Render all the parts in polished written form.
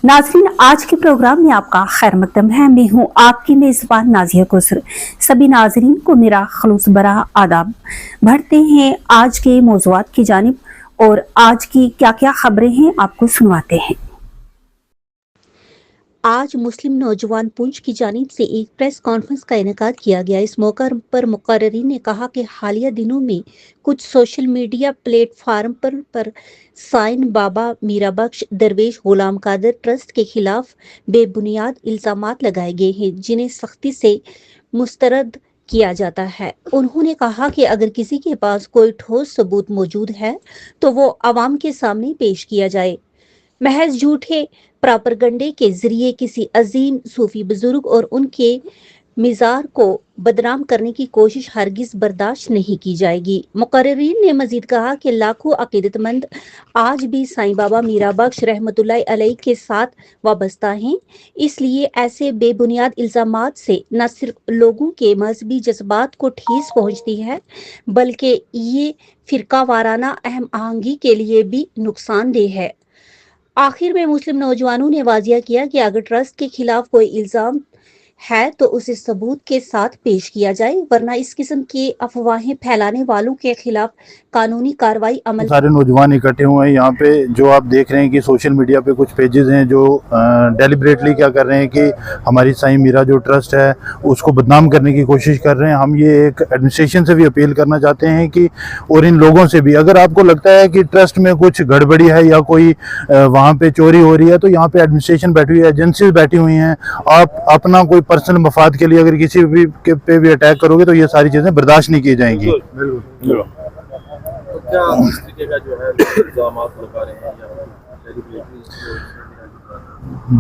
नाज़रीन, आज के प्रोग्राम में आपका खैर मकदम है। मैं हूँ आपकी मेज़बान नाजिया कुसर। सभी नाज़रीन को मेरा खलूस बरा आदाब। बढ़ते हैं आज के मौज़ूआत की जानिब और आज की क्या क्या खबरें हैं आपको सुनवाते हैं। आज मुस्लिम नौजवान पुंछ की जानिब से एक प्रेस कॉन्फ्रेंस का इनेकाद किया गया। इस मौका पर मुकर्रिरीन ने कहा कि हालिया दिनों में कुछ सोशल मीडिया प्लेटफार्म पर साइन बाबा मीरा बख्श दरवेश गुलाम कादर ट्रस्ट के खिलाफ बेबुनियाद इल्जामात लगाए गए हैं, जिन्हें सख्ती से मुस्तरद किया जाता है। उन्होंने कहा कि अगर किसी के पास कोई ठोस सबूत मौजूद है तो वो आवाम के सामने पेश किया जाए। महज झूठे प्रापरगंडे के जरिए किसी अजीम सूफी बुजुर्ग और उनके मिजार को बदनाम करने की कोशिश हरगिज बर्दाश्त नहीं की जाएगी। मुकर्रिरीन ने मजीद कहा कि लाखों अकीदतमंद आज भी साईं बाबा मीरा बख्श रहमतुल्लाह अलैह के साथ वाबस्ता हैं, इसलिए ऐसे बेबुनियाद इल्जामात से न सिर्फ लोगों के मजहबी जज्बात को ठेस पहुंचती है, बल्कि ये फिरका वाराना अहम आहंगी के लिए भी नुकसानदेह है। आखिर में मुस्लिम नौजवानों ने वाजिया किया कि अगर ट्रस्ट के खिलाफ कोई इल्जाम है तो उसे सबूत के साथ पेश किया जाए, वरना इस किस्म की अफवाहें फैलाने वालों के खिलाफ कानूनी कार्रवाई अमल। सारे नौजवान इकट्ठे हुए हैं यहाँ पे। जो आप देख रहे हैं कि सोशल मीडिया पे कुछ पेजेस हैं जो डेलिब्रेटली क्या कर रहे हैं कि हमारी साईं मीरा जो ट्रस्ट है उसको बदनाम करने की कोशिश कर रहे हैं। हम ये एक एडमिनिस्ट्रेशन से भी अपील करना चाहते हैं कि और इन लोगों से भी, अगर आपको लगता है कि ट्रस्ट में कुछ गड़बड़ी है या कोई वहाँ पे चोरी हो रही है तो यहाँ पे एडमिनिस्ट्रेशन बैठी हुई है, एजेंसीज बैठी हुई हैं। आप अपना कोई पर्सनल मफाद के लिए अगर किसी भी पे भी अटैक करोगे तो ये सारी चीजें बर्दाश्त नहीं की जाएंगी। तो क्या इस तरीके का जो है इल्जामात लगा रहे हैं या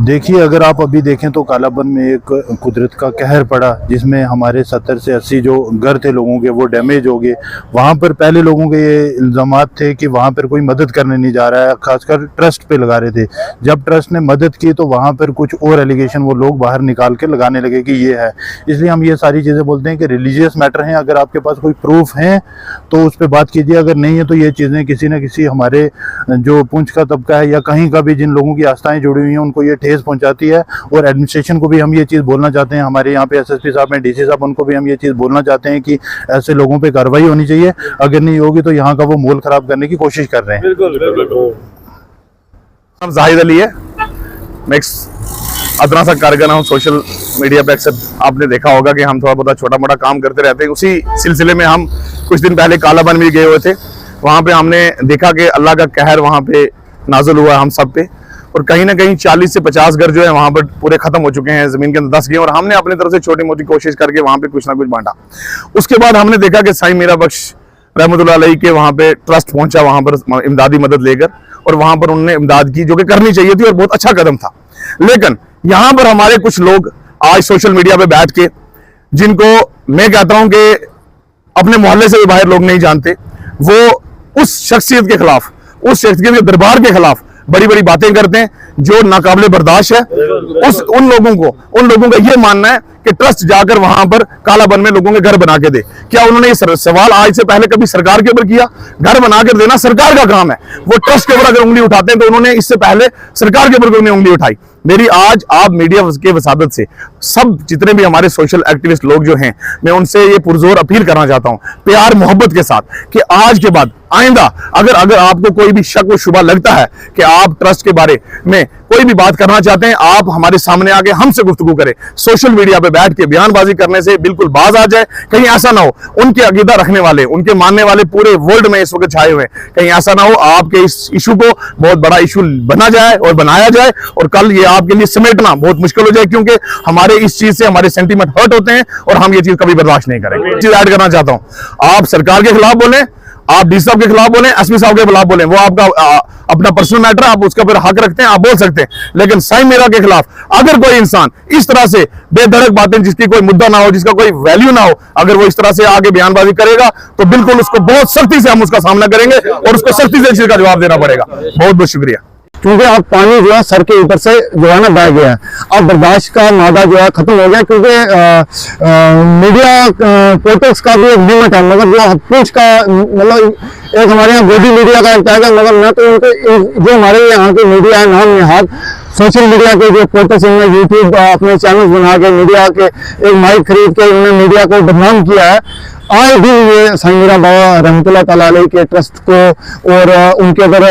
देखिए, अगर आप अभी देखें तो कालाबन में एक कुदरत का कहर पड़ा जिसमें हमारे 70 से 80 जो घर थे लोगों के वो डैमेज हो गए। वहाँ पर पहले लोगों के ये इल्ज़ामात थे कि वहाँ पर कोई मदद करने नहीं जा रहा है, खासकर ट्रस्ट पे लगा रहे थे। जब ट्रस्ट ने मदद की तो वहाँ पर कुछ और एलिगेशन वो लोग बाहर निकाल के लगाने लगे कि ये है। इसलिए हम ये सारी चीज़ें बोलते हैं कि रिलीजियस मैटर हैं, अगर आपके पास कोई प्रूफ हैं तो उस पर बात कीजिए, अगर नहीं है तो ये चीज़ें किसी न किसी हमारे जो पुंछ का तबका है या कहीं का भी जिन लोगों की आस्थाएँ जुड़ी हुई हैं उनको ये ठेस पहुंचाती है। और एडमिनिस्ट्रेशन को भी हम ये चीज़ बोलना चाहते हैं, हमारे यहाँ पे एसएसपी साहब हैं, डीसी साहब, उनको भी हम ये चीज़ बोलना चाहते हैं कि ऐसे लोगों पे कार्रवाई होनी चाहिए। अगर नहीं होगी तो यहाँ का वो माहौल खराब करने की कोशिश कर रहे हैं। हम जाहिद अली है, मैं अदना सा कारगर हूँ सोशल मीडिया पे। अक्सर आपने देखा होगा कि हम थोड़ा बहुत छोटा मोटा काम करते रहते हैं। उसी सिलसिले में हम कुछ दिन पहले कालाबन भी गए हुए थे। वहाँ पे हमने देखा कि अल्लाह का कहर वहाँ पे नाजुल हुआ हम सब पे, और कहीं ना कहीं 40 से 50 घर जो है वहां पर पूरे खत्म हो चुके हैं, जमीन के अंदर दस गए। और हमने अपनी तरफ से छोटी मोटी कोशिश करके वहां पे कुछ ना कुछ बांटा। उसके बाद हमने देखा कि साईं मीरा बख्श रहमतुल्लाह अलैह के वहां पे ट्रस्ट पहुंचा, वहां पर इमदादी मदद लेकर, और वहां पर उन्होंने इमदाद की जो कि करनी चाहिए थी और बहुत अच्छा कदम था। लेकिन यहाँ पर हमारे कुछ लोग आज सोशल मीडिया पे बैठ के, जिनको मैं कहता हूं कि अपने मोहल्ले से भी बाहर लोग नहीं जानते, वो उस शख्सियत के खिलाफ, उस शख्सियत के दरबार के खिलाफ बड़ी बड़ी बातें करते हैं जो नाकाबिले बर्दाश्त है। उन लोगों का ये मानना है कि ट्रस्ट जाकर वहां पर कालाबन में लोगों के घर बना के दे। क्या उन्होंने ये सवाल आज से पहले कभी सरकार के ऊपर किया? घर बना कर देना सरकार का काम है। वो ट्रस्ट के ऊपर अगर उंगली उठाते हैं तो उन्होंने इससे पहले सरकार के ऊपर कोई उंगली उठाई। मेरी आज आप मीडिया के वसादत से सब जितने भी हमारे सोशल एक्टिविस्ट लोग जो हैं, मैं उनसे ये पुरजोर अपील करना चाहता हूं प्यार मोहब्बत के साथ कि आज के बाद आइंदा अगर आपको कोई भी शक व शुबा लगता है कि आप ट्रस्ट के बारे में कोई भी बात करना चाहते हैं, आप हमारे सामने आके हमसे गुफ्तगू करें। सोशल मीडिया पे बैठ के बयानबाजी करने से बिल्कुल बाज आ जाए। कहीं ऐसा ना हो उनके अकीदा रखने वाले, उनके मानने वाले पूरे वर्ल्ड में इस वक्त छाए हुए हैं, कहीं ऐसा ना हो आपके इस इशू को बहुत बड़ा इशू बना जाए और बनाया जाए और कल ये आपके लिए समेटना बहुत मुश्किल हो जाए, क्योंकि हमारे इस चीज से हमारे सेंटीमेंट हर्ट होते हैं और हम ये चीज कभी बर्दाश्त नहीं करेंगे। चीज ऐड करना चाहता हूं, आप सरकार के खिलाफ बोलें, आप डीसी साहब के खिलाफ बोलें, एसपी साहब के खिलाफ बोलें, वो आपका अपना पर्सनल मैटर है, आप उसका फिर हक रखते हैं, आप बोल सकते हैं। लेकिन साईं मीरा के खिलाफ अगर कोई इंसान इस तरह से बेधड़क बातें, जिसकी कोई मुद्दा ना हो, जिसका कोई वैल्यू ना हो, अगर वो इस तरह से आगे बयानबाजी करेगा तो बिल्कुल उसको बहुत सख्ती से हम उसका सामना करेंगे और उसको सख्ती से इस चीज का जवाब देना पड़ेगा। बहुत बहुत शुक्रिया। क्योंकि अब पानी जो है सर के ऊपर से जो है ना बह गया है। अब बर्दाश्त का मादा जो है खत्म हो गया, क्योंकि मीडिया पोर्टल्स का भी एक लिमिट है, मगर जो पूंछ का मतलब एक हमारे यहाँ गोदी मीडिया का एक टैग है, मगर ना तो उनको जो हमारे यहाँ के मीडिया है नाम निहाद सोशल मीडिया के जो पोर्टल्स उन्होंने यूट्यूब अपने चैनल बना के मीडिया के एक माइक खरीद के उन्होंने मीडिया को बदनाम किया है। आए दिन ये साईं मीरा बाबा रहमतुल्लाह तआला अलैह के ट्रस्ट को और उनके अंदर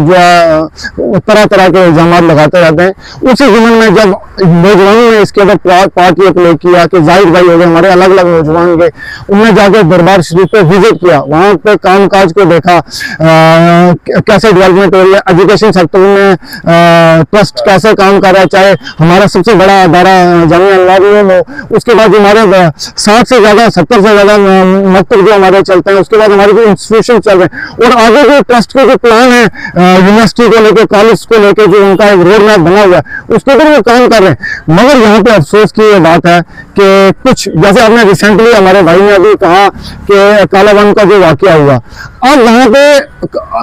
जो है तरह तरह के इल्जाम लगाते रहते हैं। उसी ज़मीन में जब नौजवानों ने इसके अंदर पार्ट ये प्ले किया कि जाहिर भाई हो गए हमारे अलग अलग नौजवान गए, उन्होंने जाकर दरबार शरीफ पे विजिट किया, वहाँ पे काम काज को देखा, कैसे डेवलपमेंट हो रही है, एजुकेशन सेक्टर में ट्रस्ट कैसे काम कर रहा है, चाहे हमारा सबसे बड़ा अदारा जामिया अल-नूर हो, उसके बाद हमारे 60 से ज़्यादा 70 से ज़्यादा मकतब जो हमारे चलते हैं, उसके बाद हमारे जो इंस्टीट्यूशन चल रहे हैं, और आगे जो ट्रस्ट के जो प्लान है यूनिवर्सिटी को लेकर कॉलेज को लेकर जो उनका एक रोड मैप बना हुआ है उसके ऊपर वो काम कर रहे हैं। मगर यहाँ पे अफसोस की ये बात है कि कुछ जैसे आपने रिसेंटली हमारे भाई ने अभी कहा कि कालावन का जो वाकया हुआ, अब यहाँ पे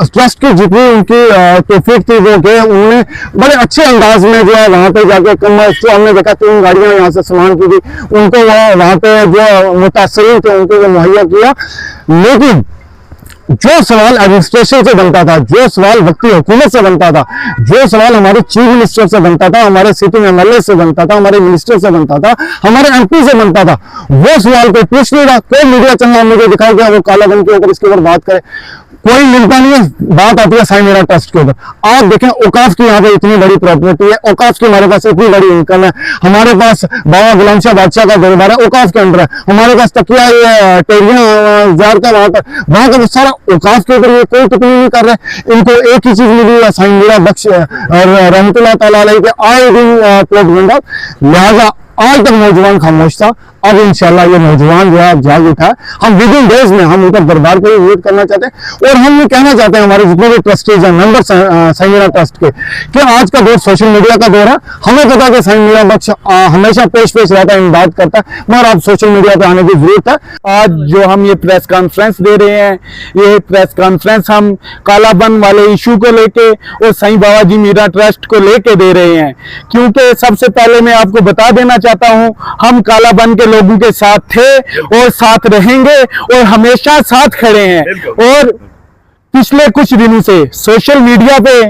ट्रस्ट की जितनी उनकी तौफीक थी वो के उन्होंने बड़े अच्छे अंदाज में जो है वहाँ पे जाके जो हमने देखा 3 गाड़ियां यहाँ से सामान की थी उनको वहाँ पे जो मुतासरीन थे उनको वो मुहैया किया। लेकिन जो सवाल एडमिनिस्ट्रेशन से बनता था, जो सवाल वक्ती हुकूमत से बनता था, जो सवाल हमारे चीफ मिनिस्टर से बनता था, हमारे सिटिंग एमएलए से बनता था, हमारे मिनिस्टर से बनता था, हमारे एमपी से बनता था, वो सवाल कोई पूछ नहीं रहा। कोई मीडिया चैनल मुझे दिखाई गया वो कालाधन के ऊपर इसके ऊपर बात करे, कोई मिलता नहीं है। बात आती है साईं मीरा ट्रस्ट के ऊपर। आप देखें औकाफ की यहाँ पे इतनी बड़ी प्रॉपर्टी है, औकाफ की हमारे पास इतनी बड़ी इनकम है, हमारे पास बाबा गुलाम शाह बादशाह का दरबार है औकाफ के अंदर है, हमारे पास तकिया ये टेरियां जार का वहाँ का सारा औकाफ के ऊपर ये कोई टिप्पणी नहीं कर रहे। इनको एक ही चीज मिली है साईं मीरा बख्श और रहमतुल्लाह तआला अलैह के आए दिन प्रोपेगेंडा, लिहाजा आज तक नौजवान खामोश था। अब इंशाल्लाह ये नौजवान जो है जाग उठा है। हम विद इन डेज में हम उनका दरबार को विजिट करना चाहते हैं और हम ये कहना चाहते हैं हमारे जितने भी ट्रस्टीज हैं मेंबर साईं मीरा ट्रस्ट के कि आज का दौर सोशल मीडिया का दौर है। हमें पता है कि साईं मीरा बख्श हमेशा पेश रहता है, इमदाद करता है, मगर अब सोशल मीडिया पे आने की जरूरत है। आज जो हम ये प्रेस कॉन्फ्रेंस दे रहे हैं, ये प्रेस कॉन्फ्रेंस हम कालाबन वाले इशू को लेके और साईं बाबा जी मीरा ट्रस्ट को लेके दे रहे हैं, क्योंकि सबसे पहले मैं आपको बता देना चाहता हूं हम कालाबन के लोगों के साथ थे और साथ रहेंगे और हमेशा साथ खड़े हैं। और पिछले कुछ दिनों से सोशल मीडिया पे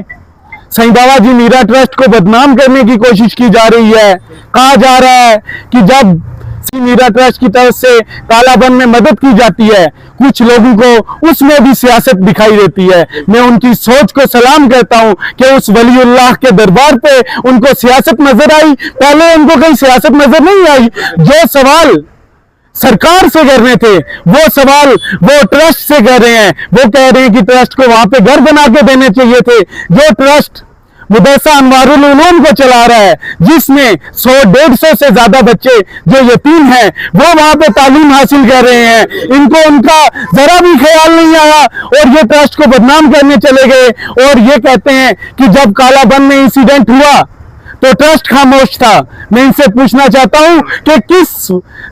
साईं बाबा जी मीरा ट्रस्ट को बदनाम करने की कोशिश की जा रही है। कहा जा रहा है कि जब साईं मीरा ट्रस्ट की तरफ से कालाबन में मदद की जाती है, कुछ लोगों को उसमें भी सियासत दिखाई देती है। मैं उनकी सोच को सलाम करता हूं कि उस वलीउल्लाह के दरबार पे उनको सियासत नजर आई, पहले उनको कहीं सियासत नजर नहीं आई। जो सवाल सरकार से कर रहे थे वो सवाल वो ट्रस्ट से कर रहे हैं। वो कह रहे हैं कि ट्रस्ट को वहां पे घर बना के देने चाहिए थे। जो ट्रस्ट मदरसा अनवारुल उलूम को चला रहा है, जिसमें 100-150 से ज्यादा बच्चे जो यतीम हैं वो वहां पे तालीम हासिल कर रहे हैं, इनको उनका जरा भी ख्याल नहीं आया और ये ट्रस्ट को बदनाम करने चले गए। और ये कहते हैं कि जब कालाबन में इंसिडेंट हुआ तो ट्रस्ट खामोश था। मैं इनसे पूछना चाहता हूं कि किस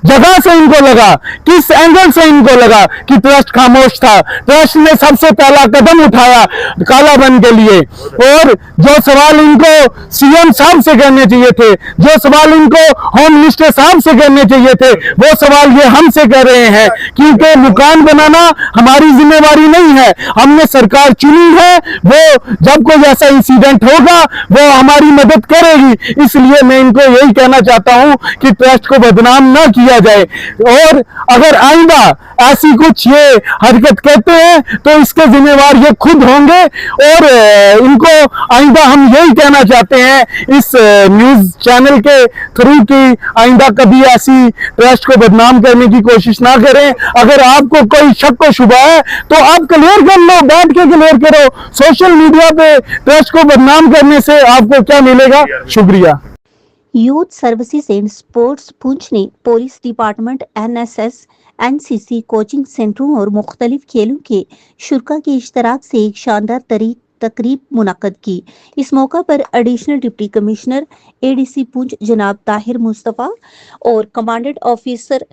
जगह से इनको लगा, किस एंगल से इनको लगा कि ट्रस्ट खामोश था। ट्रस्ट ने सबसे पहला कदम उठाया कालाबन के लिए। और जो सवाल इनको सीएम साहब से करने चाहिए थे, जो सवाल इनको होम मिनिस्टर साहब से करने चाहिए थे, वो सवाल ये हमसे कर रहे हैं, क्योंकि मकान बनाना हमारी जिम्मेवारी नहीं है। हमने सरकार चुनी है, वो जब कोई ऐसा इंसिडेंट होगा वो हमारी मदद करेगी। इसलिए मैं इनको यही कहना चाहता हूं कि ट्रस्ट को बदनाम ना किया जाए, और अगर आइंदा ऐसी कुछ ये हरकत करते हैं तो इसके जिम्मेवार ये खुद होंगे। और इनको आइंदा हम यही कहना चाहते हैं इस न्यूज चैनल के थ्रू कि आइंदा कभी ऐसी ट्रस्ट को बदनाम करने की कोशिश ना करें। अगर आपको कोई शक व शुबा है तो आप क्लियर कर लो, बैठ के क्लियर करो। सोशल मीडिया पे ट्रस्ट को बदनाम करने से आपको क्या मिलेगा? शुक्रिया। Youth services and sports Poonch ने police department, NSS, NCC coaching सेंटरों और मुख्तलिफ खेलों के शुरा के इश्तराक से एक शानदार तकरीब मुनक्कद की। इस मौका पर additional deputy commissioner ADC Poonch जनाब ताहिर मुस्तफ़ा और कमांडेंट ऑफिसर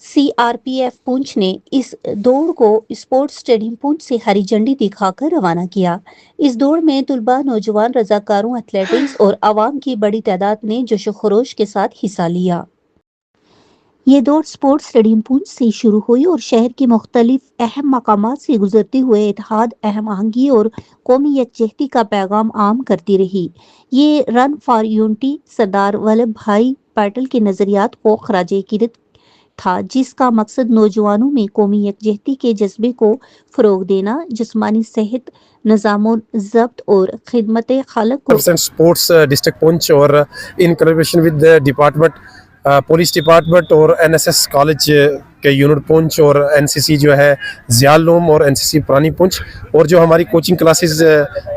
सीआरपीएफ पुंछ ने इस दौड़ को स्पोर्ट्स स्टेडियम पुंछ से हरी झंडी दिखाकर रवाना किया। इस दौड़ में तुलबा, नौजवान, रजाकारों, एथलेटिक्स और आवाम की बड़ी तादाद ने जोशो खरोश के साथ हिस्सा लिया। ये दौड़ स्पोर्ट्स स्टेडियम पुंछ से शुरू हुई और शहर के मुख्तलिफ अहम मकामात से गुजरते हुए इत्तेहाद, अहम आहंगी और कौमी यकजहती का पैगाम आम करती रही। ये run for unity Sardar Vallabh भाई पटेल के नजरियात को खराज-ए-अकीदत था, जिसका मकसद नौजवानों में कौमी यकजहती के जज्बे को फरोग देना, जिस्मानी सेहत, निज़ाम-ओ-ज़ब्त और खिदमत खालक को स्पोर्ट्स डिस्ट्रिक्ट पुंछ और in collaboration with department police department और एनएसएस कॉलेज के यूनिट पुंछ और एनसीसी जो है ज़ियालूम और एनसीसी पुरानी पुंछ और जो हमारी कोचिंग क्लासेस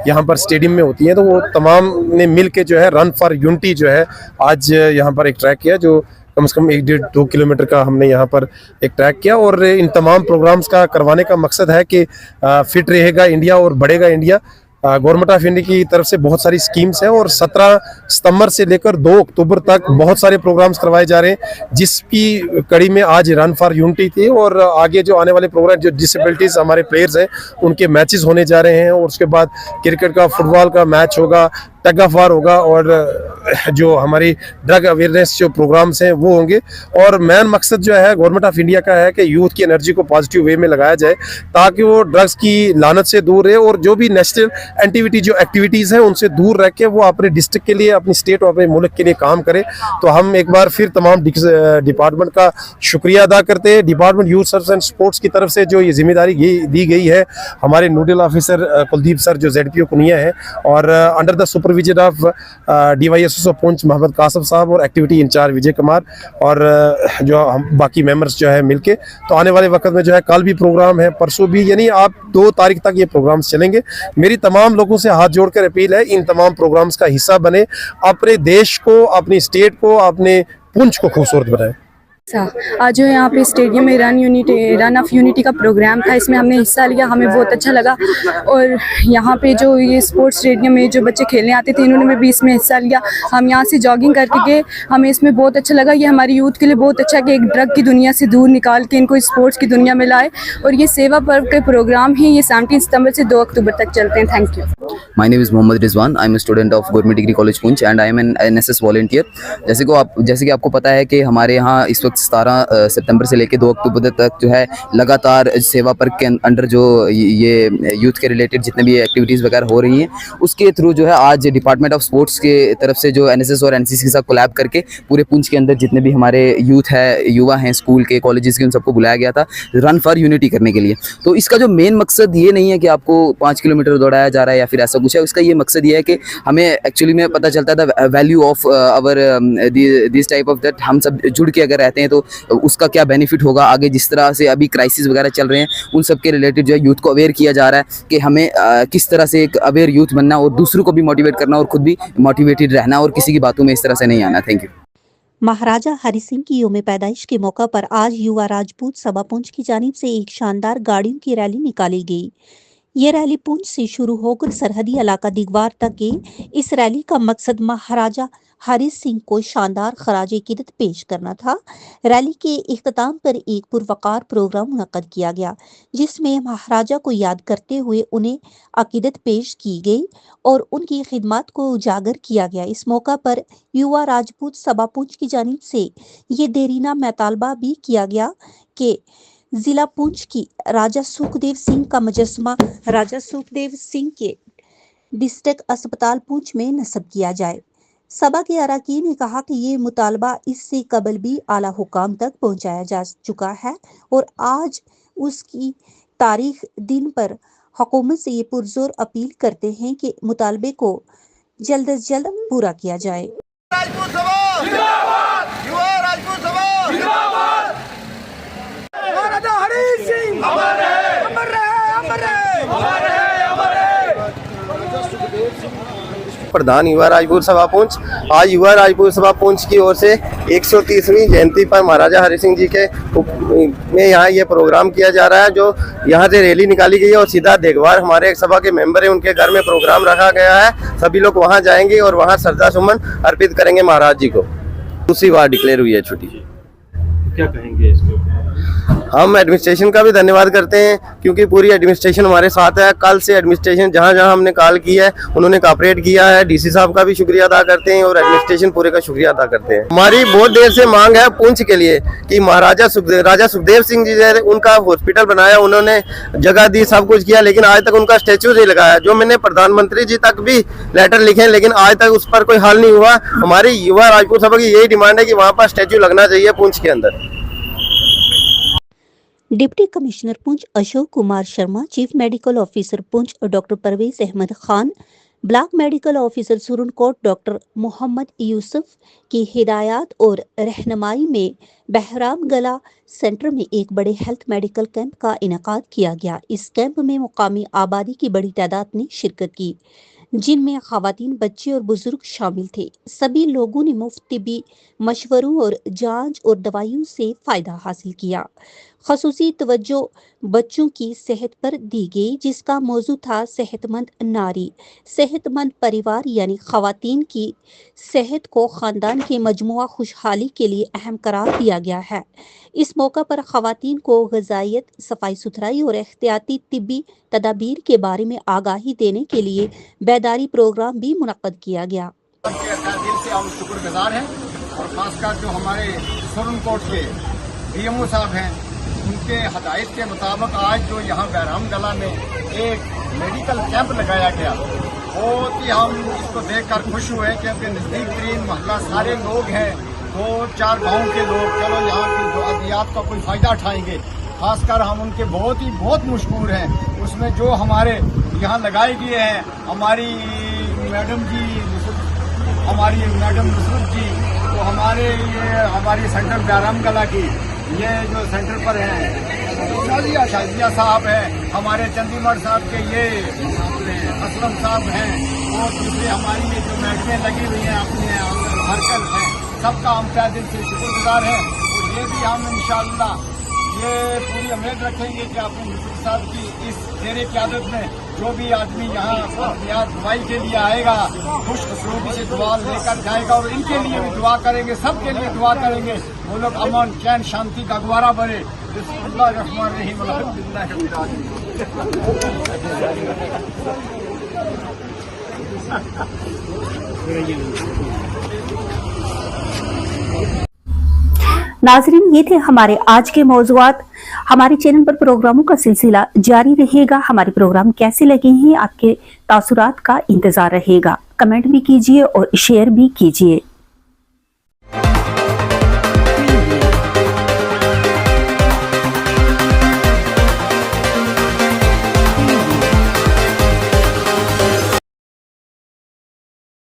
यहाँ पर स्टेडियम में होती हैं, तो वो तमाम ने मिल के जो है रन फॉर यूनिटी जो है आज यहाँ पर एक ट्रैक किया, जो कम से कम 1-1.5-2 किलोमीटर का हमने यहाँ पर एक ट्रैक किया। और इन तमाम प्रोग्राम्स का करवाने का मकसद है कि फिट रहेगा इंडिया और बढ़ेगा इंडिया। गवर्नमेंट ऑफ इंडिया की तरफ से बहुत सारी स्कीम्स हैं और 17 सितंबर से लेकर 2 अक्टूबर तक बहुत सारे प्रोग्राम्स करवाए जा रहे हैं, जिसकी कड़ी में आज रन फॉर यूनिटी थी। और आगे जो आने वाले प्रोग्राम, जो डिसेबिलिटीज हमारे प्लेयर्स हैं उनके मैचेस होने जा रहे हैं, और उसके बाद क्रिकेट का, फुटबॉल का मैच होगा, टग ऑफ वार होगा, और जो हमारी ड्रग अवेयरनेस जो प्रोग्राम्स हैं वो होंगे। और मेन मकसद जो है गवर्नमेंट ऑफ इंडिया का है कि यूथ की एनर्जी को पॉजिटिव वे में लगाया जाए, ताकि वो ड्रग्स की लानत से दूर रहे और जो भी नेशनल एंटीविटी जो एक्टिविटीज़ हैं उनसे दूर रह के वो अपने डिस्ट्रिक्ट के लिए, अपनी स्टेट और अपने मुल्क के लिए काम करे। तो हम एक बार फिर तमाम डिपार्टमेंट का शुक्रिया अदा करते हैं। Department youth service and sports की तरफ से जो ये जिम्मेदारी दी गई है, हमारे नोडल ऑफिसर कुलदीप सर जो ZPO कुनिया है, और under the supervision of DYSO Poonch Mohammad Qasim Sahab और एक्टिविटी इंचार्ज विजय कुमार, और जो हम बाकी मेंबर्स जो है मिलके, तो आने वाले वक्त में जो है कल भी प्रोग्राम है, परसों भी, यानी आप 2 तारीख तक ये प्रोग्राम्स चलेंगे। मेरी तमाम लोगों से हाथ जोड़कर अपील है, इन तमाम प्रोग्राम्स का हिस्सा बने, अपने देश को, अपनी स्टेट को, अपने पुंछ को खूबसूरत बनाए। आज जो यहाँ पे स्टेडियम में रन ऑफ यूनिटी का प्रोग्राम था, इसमें हमने हिस्सा लिया, हमें बहुत अच्छा लगा। और यहाँ पे जो ये स्पोर्ट्स स्टेडियम में जो बच्चे खेलने आते थे, इन्होंने भी इसमें हिस्सा लिया। हम यहाँ से जॉगिंग करके गए, हमें इसमें बहुत अच्छा लगा। ये हमारी यूथ के लिए बहुत अच्छा है कि एक ड्रग की दुनिया से दूर निकाल के इनको स्पोर्ट्स की दुनिया में लाए। और ये सेवा पर्व के प्रोग्राम हैं, ये 17 सितंबर से 2 अक्टूबर तक चलते हैं। Thank you. My name is Mohammad Rizwan, I am a student of government degree college Poonch and I am an NSS volunteer. जैसे कि आपको पता है कि हमारे यहाँ इस वक्त 17 सितंबर से लेकर 2 अक्टूबर तक जो है लगातार सेवा पर्व के अंडर जो ये यूथ के रिलेटेड जितने भी एक्टिविटीज़ वगैरह हो रही हैं, उसके थ्रू जो है आज डिपार्टमेंट ऑफ स्पोर्ट्स के तरफ से जो NSS और NCC के साथ कोलैब करके पूरे पुंछ के अंदर जितने भी हमारे यूथ है, युवा हैं, स्कूल के, कॉलेजेस के, उन सबको बुलाया गया था रन फॉर यूनिटी करने के लिए। तो इसका जो मेन मकसद ये नहीं है कि आपको 5 किलोमीटर दौड़ाया जा रहा है या फिर ऐसा कुछ है। उसका ये मकसद ये है कि हमें एक्चुअली में पता चलता था value of our this type of that, हम सब जुड़ के अगर रहते हैं तो उसका क्या बेनिफिट होगा आगे। जिस तरह से अभी क्राइसिस वगैरह चल रहे हैं, उन सब के रिलेटेड जो है यूथ को अवेयर किया जा रहा है कि हमें किस तरह से एक अवेयर यूथ बनना और दूसरों को भी मोटिवेट करना और खुद भी मोटिवेटेड रहना और किसी की बातों में इस तरह से नहीं आना। Thank you. महाराजा हरि सिंह की यौम पैदाइश के मौका पर आज युवा राजपूत सभा पुंछ की जानिब से एक शानदार गाड़ियों की रैली निकाली गई। ये रैली पुंछ से शुरू होकर सरहदी इलाका दिगवार तक गई। इस रैली का मकसद महाराजा हरि सिंह को शानदार खराज-ए-अकीदत पेश करना था। रैली के इख्तिताम पर एक पुरवकार प्रोग्राम मुनक्कद किया गया, जिसमें महाराजा को याद करते हुए उन्हें अकीदत पेश की गई और उनकी खिदमत को उजागर किया गया। इस मौका पर युवा राजपूत सभा पुंछ की जानिब से ये देरीना मुतालबा भी किया गया कि जिला पुंछ की राजा सुखदेव सिंह का मुजस्समा राजा सुखदेव सिंह के डिस्ट्रिक्ट अस्पताल पुंछ में नस्ब किया जाए। सभा के अरकान ने कहा कि ये मुतालबा इससे कबल भी आला हुकाम तक पहुंचाया जा चुका है और आज उसकी तारीख दिन पर हुकूमत से ये पुरजोर अपील करते हैं कि मुतालबे को जल्द अज जल्द पूरा किया जाए। राजपूत सभा जिंदाबाद, युवा राजपूत सभा जिंदाबाद, महाराजा हरि सिंह अमर है, अमर रहे, अमर रहे, अमर रहे, अमर रहे। प्रधान युवा राजपूत सभा पुंछ, आज युवा राजपूत सभा पुंछ की ओर से 130वीं जयंती पर महाराजा हरि सिंह जी के में यहाँ ये प्रोग्राम किया जा रहा है। जो यहाँ से रैली निकाली गई है और सीधा देगवार हमारे एक सभा के मेंबर हैं, उनके घर में प्रोग्राम रखा गया है। सभी लोग वहाँ जाएंगे और वहाँ श्रद्धा सुमन अर्पित करेंगे महाराज जी को। दूसरी बार डिक्लेयर हुई है छुट्टी। क्या कहेंगे इसके ऊपर? हम एडमिनिस्ट्रेशन का भी धन्यवाद करते हैं क्योंकि पूरी एडमिनिस्ट्रेशन हमारे साथ है। कल से एडमिनिस्ट्रेशन जहां जहां हमने कॉल की है उन्होंने कोऑपरेट किया है। डीसी साहब का भी शुक्रिया अदा करते हैं और एडमिनिस्ट्रेशन पूरे का शुक्रिया अदा करते हैं। हमारी बहुत देर से मांग है पुंछ के लिए कि राजा सुखदेव सिंह जी ने उनका हॉस्पिटल बनाया, उन्होंने जगह दी, सब कुछ किया, लेकिन आज तक उनका स्टैचू नहीं लगाया। जो मैंने प्रधानमंत्री जी तक भी लेटर लिखे लेकिन आज तक उस पर कोई हल नहीं हुआ। हमारी युवा राजपूत सभा की यही डिमांड है कि वहाँ पर स्टैचू लगना चाहिए पुंछ के अंदर। Deputy commissioner Poonch Ashok Kumar Sharma, chief medical officer Poonch doctor Parvez Ahmed Khan, block medical officer Surankote doctor Mohammad Yusuf की हिदायत और रहनुमाई में बहराम गला सेंटर में एक बड़े हेल्थ मेडिकल कैंप का इनेकाद किया गया। इस कैंप में मुकामी आबादी की बड़ी तादाद ने शिरकत की, जिनमें खवातीन, बच्चे और बुजुर्ग शामिल थे। सभी लोगों ने मुफ्त तिब्बी मशवरों और जांच और दवाइयों से फायदा हासिल किया। खसूसी तवज्जो बच्चों की सेहत पर दी गई, जिसका मौजू था सेहतमंद नारी, सेहतमंद परिवार, यानी खवातीन की सेहत को खानदान के मजमुआ खुशहाली के लिए अहम करार दिया गया है। इस मौका पर खवातीन को ग़िज़ाइयत, सफाई सुथराई और एहतियाती तिब्बी तदाबीर के बारे में आगाही देने के लिए बेदारी प्रोग्राम भी मुनक्कद किया गया। दिल से हम शुक्रगुजार हैं और खासकर जो हमारे सुरनकोट के डीएमओ साहब हैं, उनके हदायत के मुताबिक आज जो यहाँ बहराम गला में एक मेडिकल कैंप लगाया गया, बहुत ही हम इसको देखकर खुश हुए क्योंकि नज़दीक तरीन मोहल्ला सारे लोग हैं, 2-4 गाँव के लोग, चलो यहाँ की जो अद्वियात का कोई फ़ायदा उठाएंगे। खासकर हम उनके बहुत मशहूर हैं। उसमें जो हमारे यहाँ लगाए गए हैं, हमारी मैडम नुसरत जी, तो हमारी सेंटर बहराम गला की ये जो सेंटर पर है शाजिया साहब हैं, हमारे चंदीमठ साहब के ये असलम साहब हैं, और दूसरे हमारी ये जो मैडमें लगी हुई हैं अपने हरकत हैं, सबका हम तहे दिल से शुक्रगुजार हैं। और ये भी हम इंशाअल्लाह ये पूरी उम्मीद रखेंगे कि अपने नुसरत साहब की इस तेरे क़यादत में जो भी आदमी यहाँ दवाई के लिए आएगा खुश उसलूबी से दुआ लेकर जाएगा और इनके लिए भी दुआ करेंगे, सबके लिए दुआ करेंगे, वो लोग अमन चैन शांति का गवारा बने। नाज़रीन, ये थे हमारे आज के मौज़ूआत। हमारे चैनल पर प्रोग्रामों का सिलसिला जारी रहेगा। हमारे प्रोग्राम कैसे लगे हैं, आपके तासुरात का इंतजार रहेगा। कमेंट भी कीजिए और शेयर भी कीजिए।